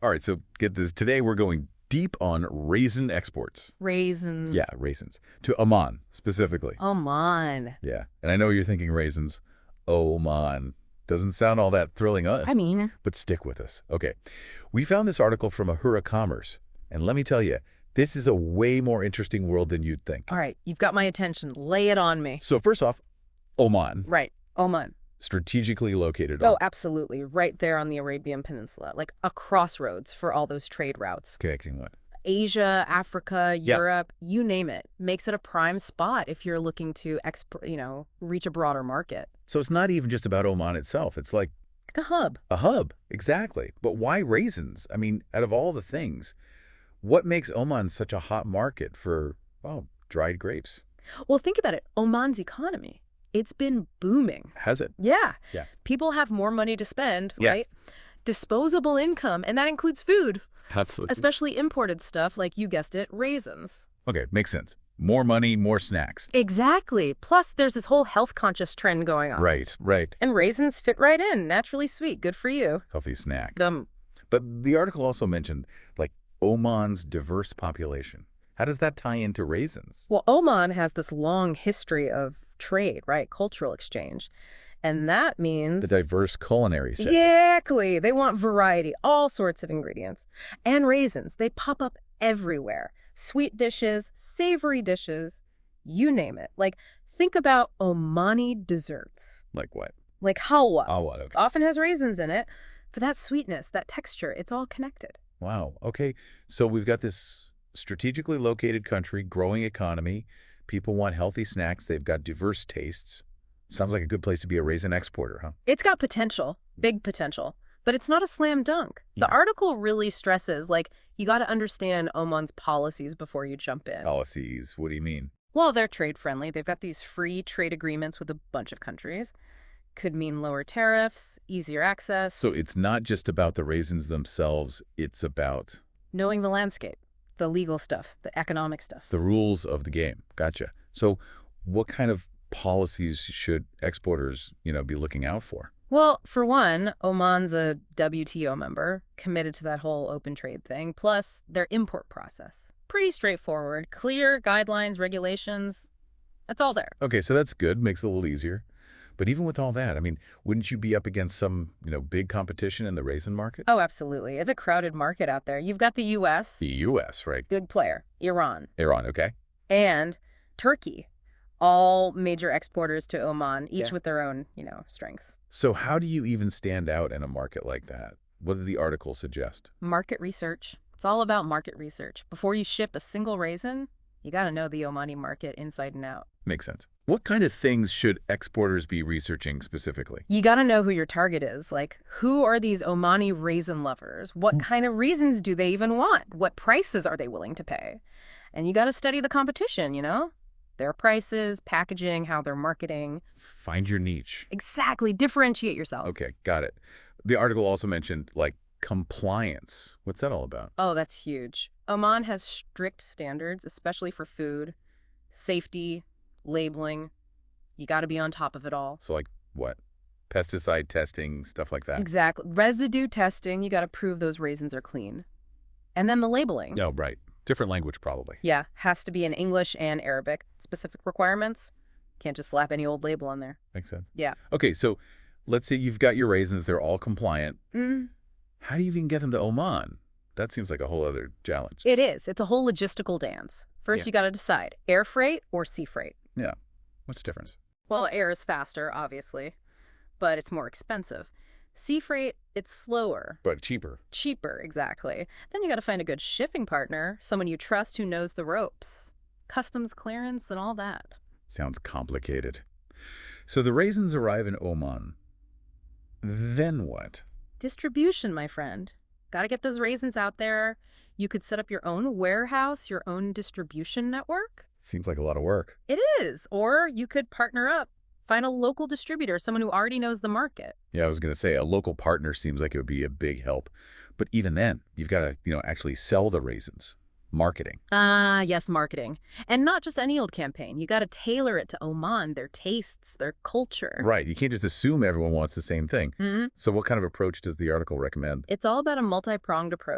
All right, so get this. Today we're going deep on raisin exports. Raisins. Yeah, raisins. To Oman, specifically. Oman. Yeah, and I know you're thinking raisins. Oman. Doesn't sound all that thrilling, I mean, but stick with us. Okay, we found this article from Ahura Commerce, and let me tell you, this is a way more interesting world than you'd think. all right, you've got my attention. Lay it on me. So first off, Oman, Right. Oman. strategically located Oh, on absolutely. Right there on the Arabian Peninsula. Like a crossroads for all those trade routes. connecting what? Asia, Africa, Yeah. Europe, you name it. Makes it a prime spot if you're looking to reach a broader market. So it's not even just about Oman itself. It's like Like a hub. a hub, exactly. But why raisins? I mean, out of all the things, what makes Oman such a hot market for, well, dried grapes? Well, think about it. Oman's economy. It's been booming. Has it? Yeah. Yeah. People have more money to spend, Yeah. right? Disposable income, and that includes food, Absolutely. especially imported stuff like, you guessed it, raisins. Okay, makes sense. More money, more snacks. Exactly. Plus, there's this whole health-conscious trend going on. Right, right. And raisins fit right in, naturally sweet. Good for you. Healthy snack. The But the article also mentioned, like, Oman's diverse population. How does that tie into raisins? Well, Oman has this long history of trade, right? Cultural exchange. And that means... The diverse culinary set. Exactly. They want variety, all sorts of ingredients. And raisins, they pop up everywhere. Sweet dishes, savory dishes, you name it. Like, think about Omani desserts. Like what? Like halwa. Oh, what? Okay. Often has raisins in it. For that sweetness, that texture, it's all connected. Wow. Okay. So we've got this strategically located country, growing economy. People want healthy snacks. They've got diverse tastes. Sounds like a good place to be a raisin exporter, huh? It's got potential, big potential, but it's not a slam dunk. Yeah. The article really stresses, like, you got to understand Oman's policies before you jump in. Policies. What do you mean? Well, they're trade-friendly. They've got these free trade agreements with a bunch of countries. Could mean lower tariffs, easier access. So it's not just about the raisins themselves. It's about Knowing the landscape, the legal stuff, the economic stuff. the rules of the game. Gotcha. So what kind of policies should exporters, be looking out for? Well, for one, Oman's a WTO member, committed to that whole open trade thing, plus their import process. Pretty straightforward, clear guidelines, regulations, that's all there. Okay, so that's good. Makes it a little easier. But even with all that, I mean, wouldn't you be up against some, big competition in the raisin market? Oh, absolutely. It's a crowded market out there. You've got the U.S., The U.S., right? big player, Iran, Iran, okay. and Turkey, all major exporters to Oman, each Yeah. with their own, strengths. So how do you even stand out in a market like that? What did the article suggest? Market research. It's all about market research. Before you ship a single raisin, you got to know the Omani market inside and out. Makes sense. What kind of things should exporters be researching specifically? You got to know who your target is. Like, who are these Omani raisin lovers? What kind of reasons do they even want? What prices are they willing to pay? And you got to study the competition, Their prices, packaging, how they're marketing. Find your niche. Exactly. Differentiate yourself. Okay, got it. The article also mentioned, like, compliance. What's that all about? Oh, that's huge. Oman has strict standards, especially for food, safety, labeling. You got to be on top of it all. So, like, what? Pesticide testing, stuff like that? Exactly. Residue testing, you got to prove those raisins are clean. And then the labeling. No, right. Different language, probably. Yeah, has to be in English and Arabic. Specific requirements. Can't just slap any old label on there. Makes sense. Yeah. Okay, so let's say you've got your raisins. They're all compliant. How do you even get them to Oman? That seems like a whole other challenge. It is. It's a whole logistical dance. First, Yeah. you got to decide, air freight or sea freight. Yeah. What's the difference? Well, air is faster, obviously, but it's more expensive. Sea freight, it's slower. But cheaper. Cheaper, exactly. Then you got to find a good shipping partner, someone you trust who knows the ropes. Customs clearance and all that. Sounds complicated. So the raisins arrive in Oman. Then what? Distribution, my friend. Got to get those raisins out there. You could set up your own warehouse, your own distribution network. Seems like a lot of work. It is. Or you could partner up. Find a local distributor, someone who already knows the market. Yeah, I was going to say a local partner seems like it would be a big help. But even then, you've got to, actually sell the raisins. Marketing. Ah, yes, marketing. And not just any old campaign. You got to tailor it to Oman, their tastes, their culture. Right. You can't just assume everyone wants the same thing. Mhm. So what kind of approach does the article recommend? It's all about a multi-pronged approach.